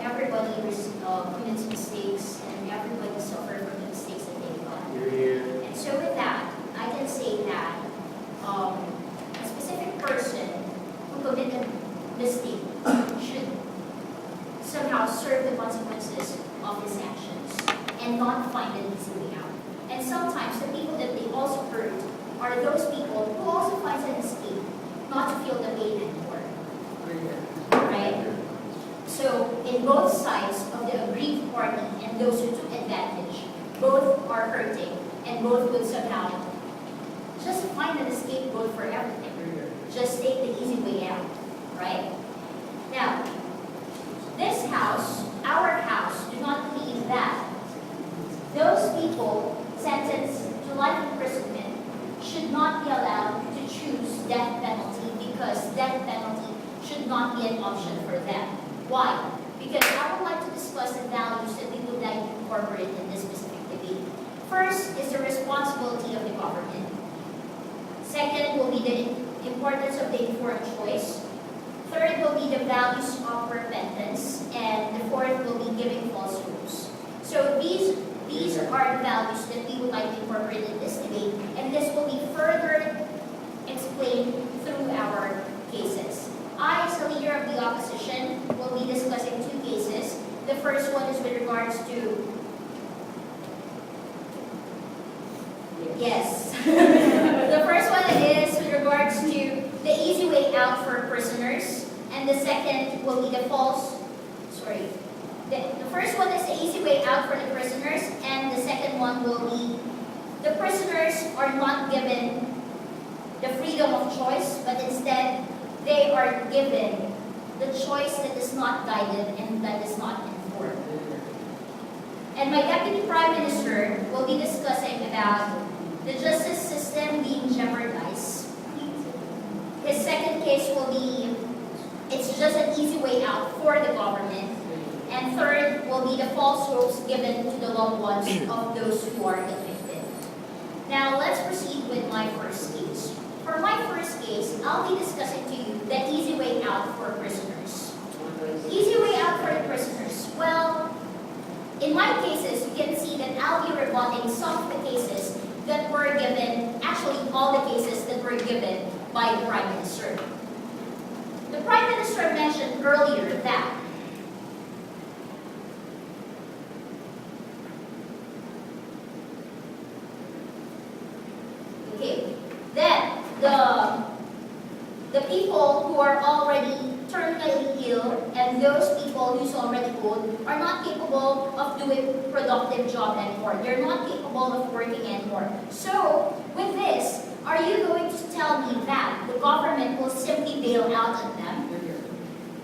everybody commits mistakes, and everybody suffers from the mistakes that they've done. And so with that, I can say that a specific person who committed mistake should somehow serve the consequences of his actions and not find an easy way out. And sometimes the people that they also hurt are those people who also find an escape, not to feel the pain anymore. Right? So in both sides of the aggrieved party and those who took advantage, both are hurting and both would somehow just find an scapegoat for everything. Just take the easy way out. Right? Now, this house, our house, do not believe that those people sentenced to life imprisonment should not be allowed to choose death penalty, because death penalty should not be an option for them. Why? Because I would like to discuss the values that we would like to incorporate in this specific debate. First is the responsibility of the government. Second will be the importance of the informed choice. Third will be the values of repentance. And the fourth will be giving false hopes. So these are the values that we would like to incorporate in this debate, and this will be further explained through our cases. I, as the leader of the opposition, will be discussing two cases. The first one is with regards to... Yes. The first one is with regards to the easy way out for prisoners, and the second will be the The first one is the easy way out for the prisoners, and the second one will be the prisoners are not given the freedom of choice, but instead they are given the choice that is not guided and that is not informed. And my Deputy Prime Minister will be discussing about the justice system being jeopardized. His second case will be, it's just an easy way out for the government. And third will be the false hopes given to the loved ones of those who are convicted. Now let's proceed with my first case. For my first case, I'll be discussing to you the easy way out for prisoners. Easy way out for the prisoners. Well, in my cases, you can see that I'll be rebutting some of the cases that were given, actually all the cases that were given by the Prime Minister. The Prime Minister mentioned earlier that the people who are already terminally ill and those people who's already old are not capable of doing productive job anymore. They're not capable of working anymore. So, with this, are you going to tell me that the government will simply bail out on them?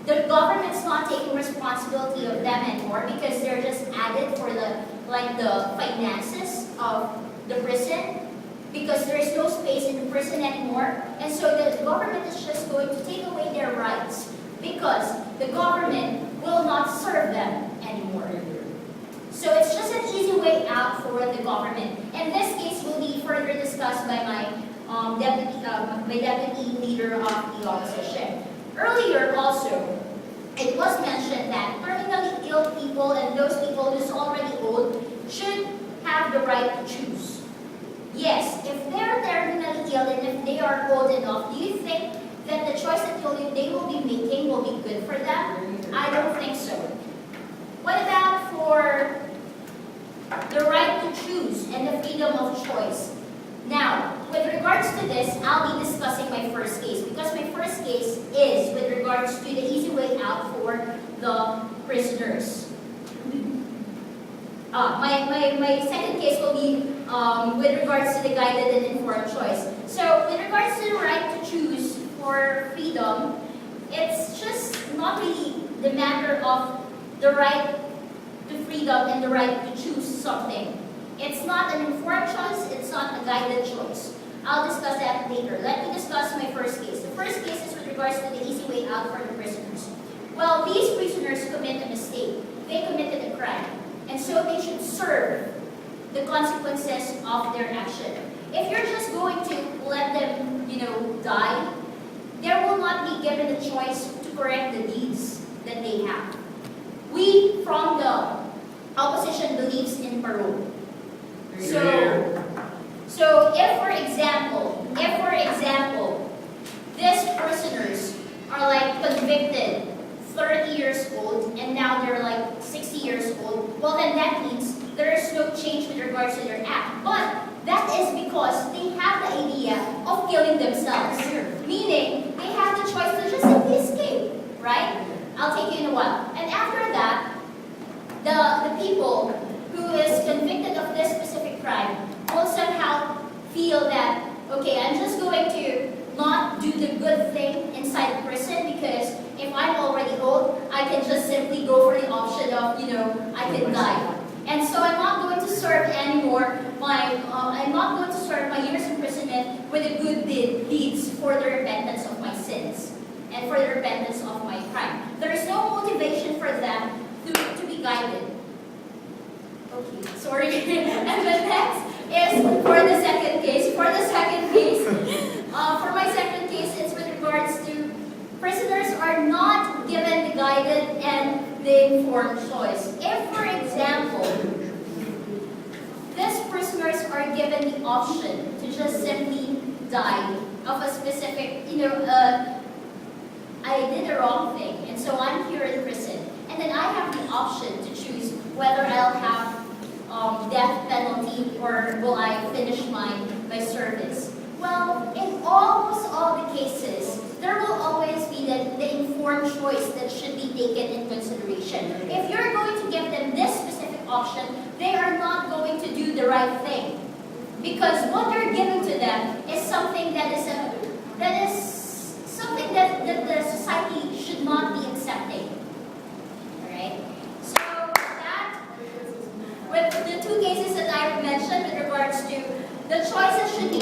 The government's not taking responsibility of them anymore because they're just added for the finances of the prison, because there is no space in the prison anymore, and so the government is just going to take away their rights because the government will not serve them anymore. So it's just an easy way out for the government. And this case will be further discussed by my deputy leader of the opposition. Earlier also, it was mentioned that terminally ill people and those people who's already old should have the right to choose. Yes, if they're terminally ill and if they are old enough, do you think that the choice that they will be making will be good for them? I don't think so. What about for the right to choose and the freedom of choice? Now, with regards to this, I'll be discussing my first case because my first case is with regards to the easy way out for the prisoners. My second case will be with regards to the guided and informed choice. So, with regards to the right to choose for freedom, it's just not really the matter of the right to freedom and the right to choose something. It's not an informed choice, it's not a guided choice. I'll discuss that later. Let me discuss my first case. The first case is with regards to the easy way out for the prisoners. Well, these prisoners commit a mistake. They committed a crime. And so they should serve the consequences of their action. If you're just going to let them, die, they will not be given the choice to correct the deeds that they have. We years old and now they're like 60 years old, well then that means there is no change with regards to their act. But that is because they have the idea of killing themselves. Meaning, they have the choice to just simply escape, right? I'll take you in a while. And after that, the people who is convicted of this specific crime will somehow feel that, okay, I'm just going to not do the good thing inside the prison because if I'm already old, I can just simply go for the option of, I can die. And so I'm not going to serve anymore I'm not going to serve my years imprisonment with the good deeds for the repentance of my sins and for the repentance of my crime. There is no motivation for them to be guided. Okay, sorry. And the next is for the second case. For my second case, it's with regards to prisoners are not given the guided and the informed choice. If, for example, these prisoners are given the option to just simply die of a specific, I did the wrong thing, and so I'm here in prison, and then I have the option to choose whether I'll have death penalty or will I finish my service. Well, in almost all the cases, there will always be the informed choice that should be taken in consideration. If you're going to give them this specific option, they are not going to do the right thing. Because what you're giving to them is something that is something that the society should not be accepting. Alright? So that, with the two cases that I mentioned with regards to the choices should be